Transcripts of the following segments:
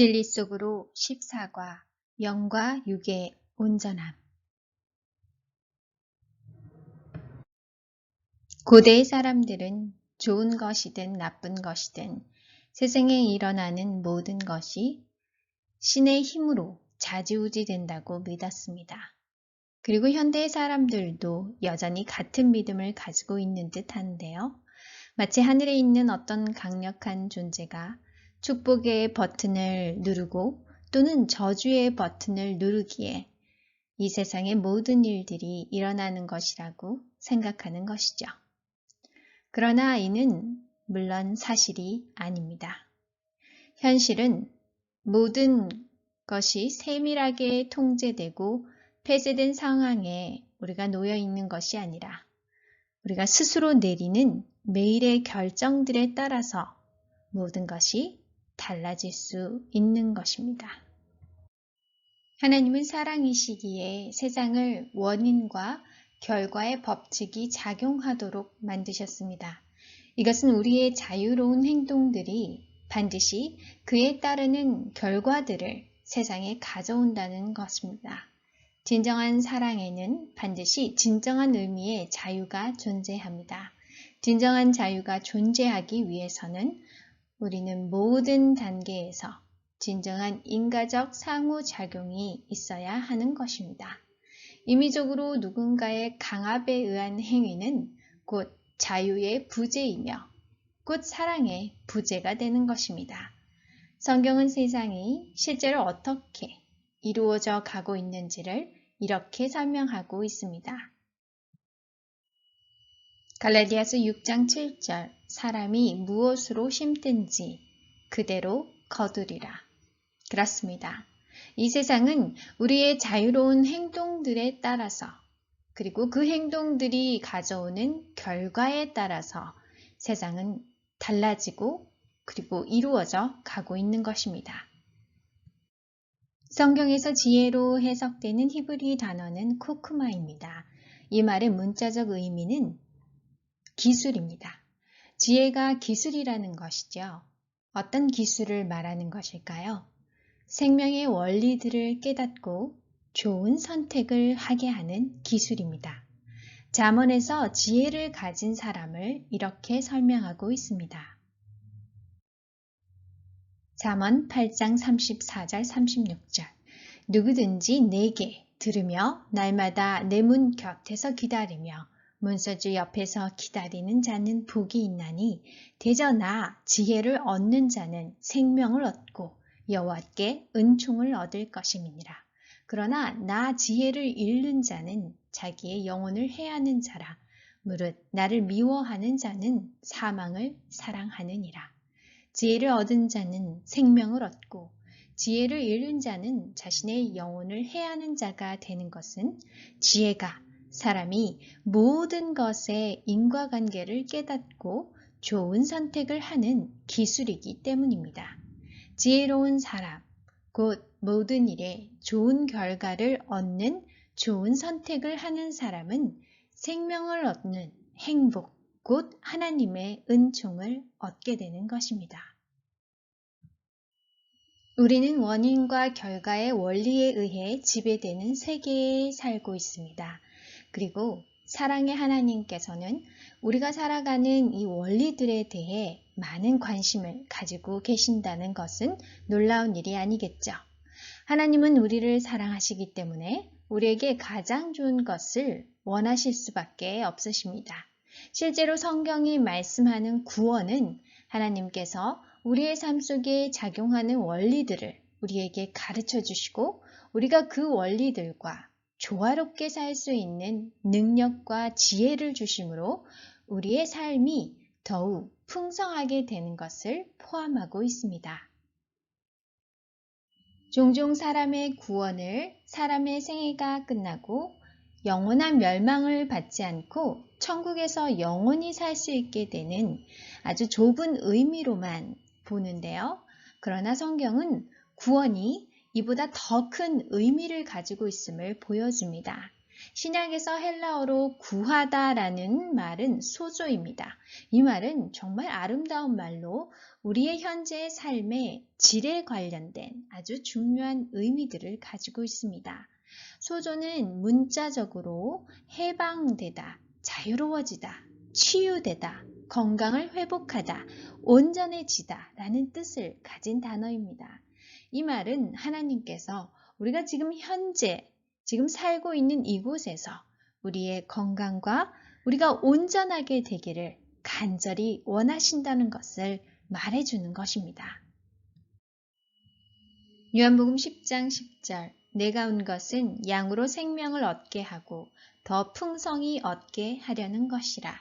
진리 속으로 14과 영과 육의 온전함. 고대의 사람들은 좋은 것이든 나쁜 것이든 세상에 일어나는 모든 것이 신의 힘으로 좌지우지 된다고 믿었습니다. 그리고 현대의 사람들도 여전히 같은 믿음을 가지고 있는 듯 한데요. 마치 하늘에 있는 어떤 강력한 존재가 축복의 버튼을 누르고 또는 저주의 버튼을 누르기에 이 세상의 모든 일들이 일어나는 것이라고 생각하는 것이죠. 그러나 이는 물론 사실이 아닙니다. 현실은 모든 것이 세밀하게 통제되고 폐쇄된 상황에 우리가 놓여 있는 것이 아니라 우리가 스스로 내리는 매일의 결정들에 따라서 모든 것이 달라질 수 있는 것입니다. 하나님은 사랑이시기에 세상을 원인과 결과의 법칙이 작용하도록 만드셨습니다. 이것은 우리의 자유로운 행동들이 반드시 그에 따르는 결과들을 세상에 가져온다는 것입니다. 진정한 사랑에는 반드시 진정한 의미의 자유가 존재합니다. 진정한 자유가 존재하기 위해서는 우리는 모든 단계에서 진정한 인과적 상호작용이 있어야 하는 것입니다. 임의적으로 누군가의 강압에 의한 행위는 곧 자유의 부재이며 곧 사랑의 부재가 되는 것입니다. 성경은 세상이 실제로 어떻게 이루어져 가고 있는지를 이렇게 설명하고 있습니다. 갈라디아서 6장 7절 사람이 무엇으로 심든지 그대로 거두리라. 그렇습니다. 이 세상은 우리의 자유로운 행동들에 따라서 그리고 그 행동들이 가져오는 결과에 따라서 세상은 달라지고 그리고 이루어져 가고 있는 것입니다. 성경에서 지혜로 해석되는 히브리 단어는 코크마입니다. 이 말의 문자적 의미는 기술입니다. 지혜가 기술이라는 것이죠. 어떤 기술을 말하는 것일까요? 생명의 원리들을 깨닫고 좋은 선택을 하게 하는 기술입니다. 잠언에서 지혜를 가진 사람을 이렇게 설명하고 있습니다. 잠언 8장 34절 36절 누구든지 내게 들으며 날마다 내 문 곁에서 기다리며 문서주 옆에서 기다리는 자는 복이 있나니 대저 나 지혜를 얻는 자는 생명을 얻고 여호와께 은총을 얻을 것임이니라. 그러나 나 지혜를 잃는 자는 자기의 영혼을 해하는 자라. 무릇 나를 미워하는 자는 사망을 사랑하느니라. 지혜를 얻은 자는 생명을 얻고 지혜를 잃은 자는 자신의 영혼을 해하는 자가 되는 것은 지혜가 사람이 모든 것의 인과관계를 깨닫고 좋은 선택을 하는 기술이기 때문입니다. 지혜로운 사람, 곧 모든 일에 좋은 결과를 얻는 좋은 선택을 하는 사람은 생명을 얻는 행복, 곧 하나님의 은총을 얻게 되는 것입니다. 우리는 원인과 결과의 원리에 의해 지배되는 세계에 살고 있습니다. 그리고 사랑의 하나님께서는 우리가 살아가는 이 원리들에 대해 많은 관심을 가지고 계신다는 것은 놀라운 일이 아니겠죠. 하나님은 우리를 사랑하시기 때문에 우리에게 가장 좋은 것을 원하실 수밖에 없으십니다. 실제로 성경이 말씀하는 구원은 하나님께서 우리의 삶 속에 작용하는 원리들을 우리에게 가르쳐 주시고 우리가 그 원리들과 조화롭게 살 수 있는 능력과 지혜를 주심으로 우리의 삶이 더욱 풍성하게 되는 것을 포함하고 있습니다. 종종 사람의 구원을 사람의 생애가 끝나고 영원한 멸망을 받지 않고 천국에서 영원히 살 수 있게 되는 아주 좁은 의미로만 보는데요. 그러나 성경은 구원이 이보다 더 큰 의미를 가지고 있음을 보여줍니다. 신약에서 헬라어로 구하다라는 말은 소조입니다. 이 말은 정말 아름다운 말로 우리의 현재의 삶의 질에 관련된 아주 중요한 의미들을 가지고 있습니다. 소조는 문자적으로 해방되다, 자유로워지다, 치유되다, 건강을 회복하다, 온전해지다 라는 뜻을 가진 단어입니다. 이 말은 하나님께서 우리가 지금 지금 살고 있는 이곳에서 우리의 건강과 우리가 온전하게 되기를 간절히 원하신다는 것을 말해주는 것입니다. 요한복음 10장 10절 내가 온 것은 양으로 생명을 얻게 하고 더 풍성히 얻게 하려는 것이라.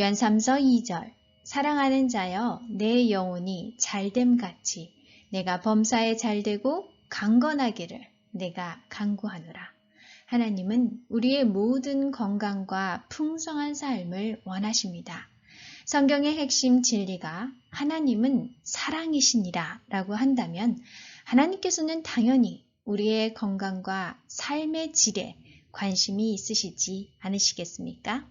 요한 3서 2절 사랑하는 자여 내 영혼이 잘됨같이 내가 범사에 잘되고 강건하기를 내가 간구하노라. 하나님은 우리의 모든 건강과 풍성한 삶을 원하십니다. 성경의 핵심 진리가 하나님은 사랑이시니라 라고 한다면 하나님께서는 당연히 우리의 건강과 삶의 질에 관심이 있으시지 않으시겠습니까?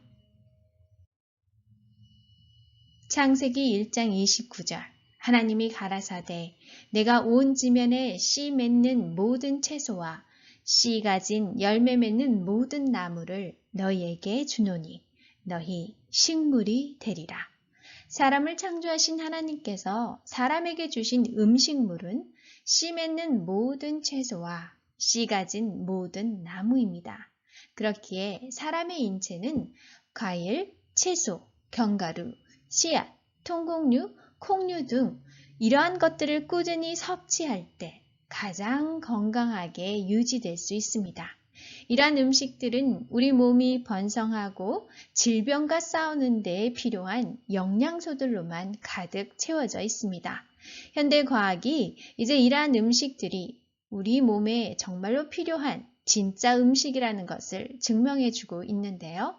창세기 1장 29절 하나님이 가라사대 내가 온 지면에 씨 맺는 모든 채소와 씨 가진 열매 맺는 모든 나무를 너희에게 주노니 너희 식물이 되리라. 사람을 창조하신 하나님께서 사람에게 주신 음식물은 씨 맺는 모든 채소와 씨 가진 모든 나무입니다. 그렇기에 사람의 인체는 과일, 채소, 견과류, 씨앗, 통곡류, 콩류 등 이러한 것들을 꾸준히 섭취할 때 가장 건강하게 유지될 수 있습니다. 이러한 음식들은 우리 몸이 번성하고 질병과 싸우는 데 필요한 영양소들로만 가득 채워져 있습니다. 현대 과학이 이제 이러한 음식들이 우리 몸에 정말로 필요한 진짜 음식이라는 것을 증명해주고 있는데요.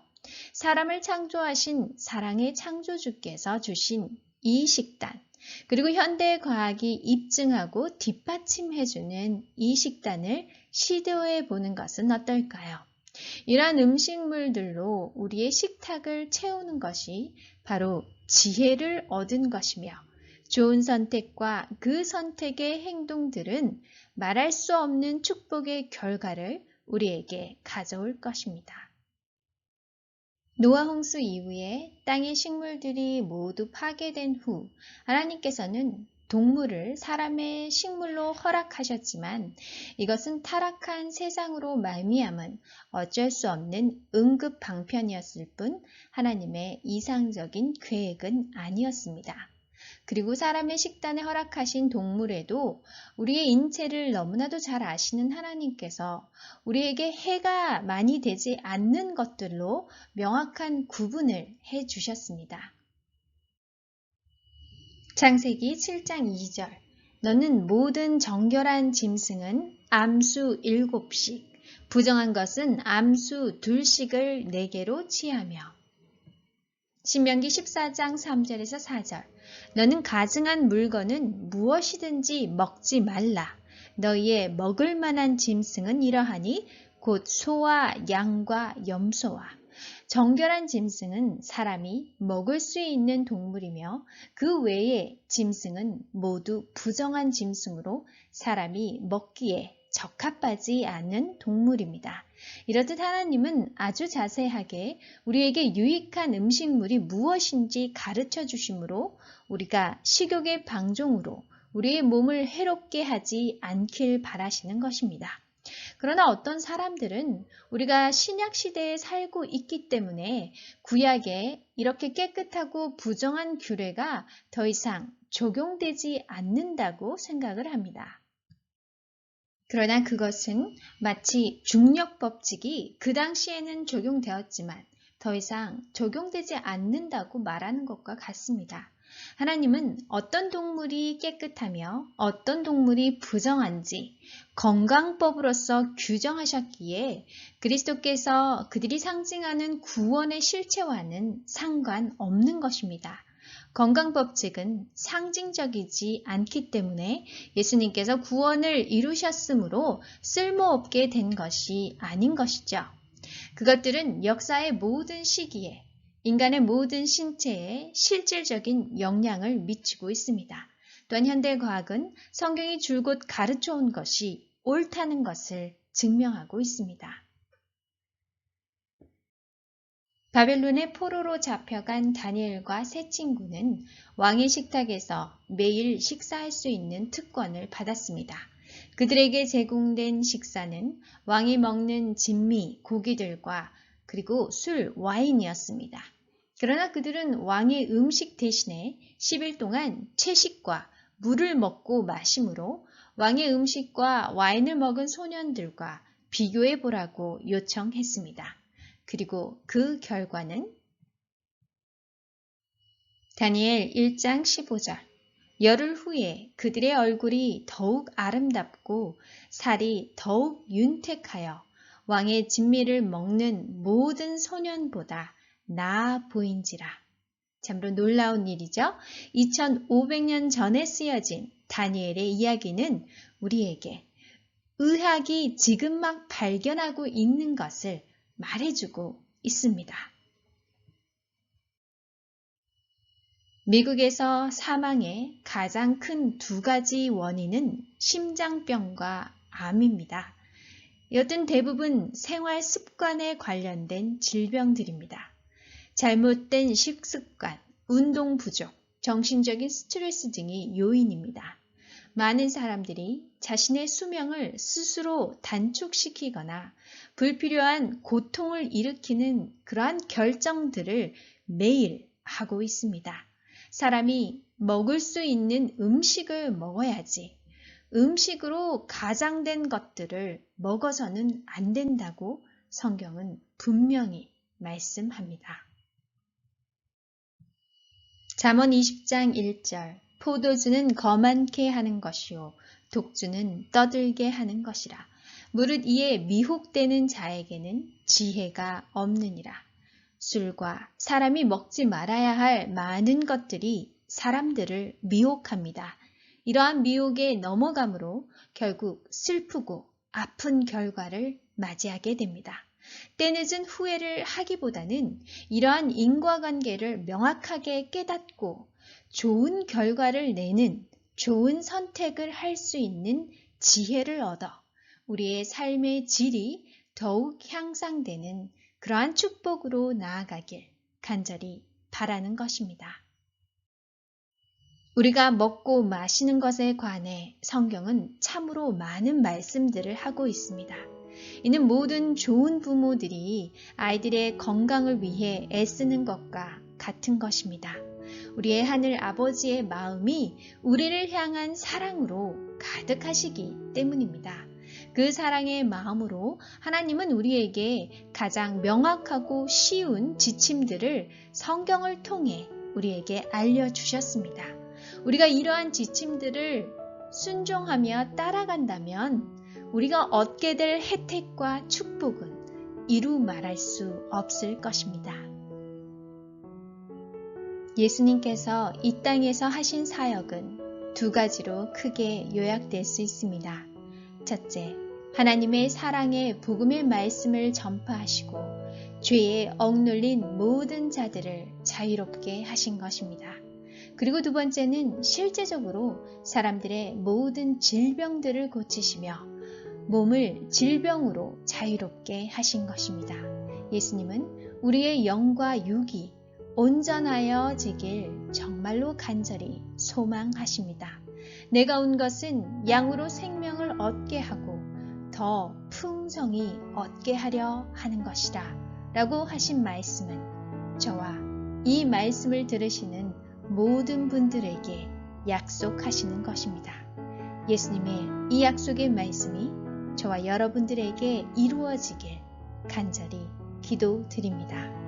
사람을 창조하신 사랑의 창조주께서 주신 이 식단, 그리고 현대 과학이 입증하고 뒷받침해주는 이 식단을 시도해 보는 것은 어떨까요? 이러한 음식물들로 우리의 식탁을 채우는 것이 바로 지혜를 얻은 것이며 좋은 선택과 그 선택의 행동들은 말할 수 없는 축복의 결과를 우리에게 가져올 것입니다. 노아 홍수 이후에 땅의 식물들이 모두 파괴된 후 하나님께서는 동물을 사람의 식물로 허락하셨지만 이것은 타락한 세상으로 말미암은 어쩔 수 없는 응급 방편이었을 뿐 하나님의 이상적인 계획은 아니었습니다. 그리고 사람의 식단에 허락하신 동물에도 우리의 인체를 너무나도 잘 아시는 하나님께서 우리에게 해가 많이 되지 않는 것들로 명확한 구분을 해 주셨습니다. 창세기 7장 2절 너는 모든 정결한 짐승은 암수 7씩, 부정한 것은 암수 2씩을 네개로 취하며 신명기 14장 3절에서 4절 너는 가증한 물건은 무엇이든지 먹지 말라. 너희의 먹을 만한 짐승은 이러하니 곧 소와 양과 염소와 정결한 짐승은 사람이 먹을 수 있는 동물이며 그 외의 짐승은 모두 부정한 짐승으로 사람이 먹기에 적합하지 않은 동물입니다. 이렇듯 하나님은 아주 자세하게 우리에게 유익한 음식물이 무엇인지 가르쳐 주시므로 우리가 식욕의 방종으로 우리의 몸을 해롭게 하지 않길 바라시는 것입니다. 그러나 어떤 사람들은 우리가 신약 시대에 살고 있기 때문에 구약에 이렇게 깨끗하고 부정한 규례가 더 이상 적용되지 않는다고 생각을 합니다. 그러나 그것은 마치 중력법칙이 그 당시에는 적용되었지만 더 이상 적용되지 않는다고 말하는 것과 같습니다. 하나님은 어떤 동물이 깨끗하며 어떤 동물이 부정한지 건강법으로서 규정하셨기에 그리스도께서 그들이 상징하는 구원의 실체와는 상관없는 것입니다. 건강법칙은 상징적이지 않기 때문에 예수님께서 구원을 이루셨으므로 쓸모없게 된 것이 아닌 것이죠. 그것들은 역사의 모든 시기에 인간의 모든 신체에 실질적인 영향을 미치고 있습니다. 또한 현대과학은 성경이 줄곧 가르쳐온 것이 옳다는 것을 증명하고 있습니다. 바벨론의 포로로 잡혀간 다니엘과 세 친구는 왕의 식탁에서 매일 식사할 수 있는 특권을 받았습니다. 그들에게 제공된 식사는 왕이 먹는 진미, 고기들과 그리고 술, 와인이었습니다. 그러나 그들은 왕의 음식 대신에 10일 동안 채식과 물을 먹고 마심으로 왕의 음식과 와인을 먹은 소년들과 비교해 보라고 요청했습니다. 그리고 그 결과는 다니엘 1장 15절 열흘 후에 그들의 얼굴이 더욱 아름답고 살이 더욱 윤택하여 왕의 진미를 먹는 모든 소년보다 나아 보인지라. 참으로 놀라운 일이죠. 2500년 전에 쓰여진 다니엘의 이야기는 우리에게 의학이 지금 막 발견하고 있는 것을 말해주고 있습니다. 미국에서 사망의 가장 큰 두 가지 원인은 심장병과 암입니다. 여튼 대부분 생활 습관에 관련된 질병들입니다. 잘못된 식습관, 운동 부족, 정신적인 스트레스 등이 요인입니다. 많은 사람들이 자신의 수명을 스스로 단축시키거나 불필요한 고통을 일으키는 그러한 결정들을 매일 하고 있습니다. 사람이 먹을 수 있는 음식을 먹어야지 음식으로 가장된 것들을 먹어서는 안 된다고 성경은 분명히 말씀합니다. 잠언 20장 1절 포도주는 거만케 하는 것이요 독주는 떠들게 하는 것이라. 무릇 이에 미혹되는 자에게는 지혜가 없느니라. 술과 사람이 먹지 말아야 할 많은 것들이 사람들을 미혹합니다. 이러한 미혹에 넘어감으로 결국 슬프고 아픈 결과를 맞이하게 됩니다. 때늦은 후회를 하기보다는 이러한 인과관계를 명확하게 깨닫고 좋은 결과를 내는 좋은 선택을 할 수 있는 지혜를 얻어 우리의 삶의 질이 더욱 향상되는 그러한 축복으로 나아가길 간절히 바라는 것입니다. 우리가 먹고 마시는 것에 관해 성경은 참으로 많은 말씀들을 하고 있습니다. 이는 모든 좋은 부모들이 아이들의 건강을 위해 애쓰는 것과 같은 것입니다. 우리의 하늘 아버지의 마음이 우리를 향한 사랑으로 가득하시기 때문입니다. 그 사랑의 마음으로 하나님은 우리에게 가장 명확하고 쉬운 지침들을 성경을 통해 우리에게 알려주셨습니다. 우리가 이러한 지침들을 순종하며 따라간다면 우리가 얻게 될 혜택과 축복은 이루 말할 수 없을 것입니다. 예수님께서 이 땅에서 하신 사역은 두 가지로 크게 요약될 수 있습니다. 첫째, 하나님의 사랑의 복음의 말씀을 전파하시고 죄에 억눌린 모든 자들을 자유롭게 하신 것입니다. 그리고 두 번째는 실제적으로 사람들의 모든 질병들을 고치시며 몸을 질병으로 자유롭게 하신 것입니다. 예수님은 우리의 영과 육이 온전하여지길 정말로 간절히 소망하십니다. 내가 온 것은 양으로 생명을 얻게 하고 더 풍성히 얻게 하려 하는 것이라 라고 하신 말씀은 저와 이 말씀을 들으시는 모든 분들에게 약속하시는 것입니다. 예수님의 이 약속의 말씀이 저와 여러분들에게 이루어지길 간절히 기도드립니다.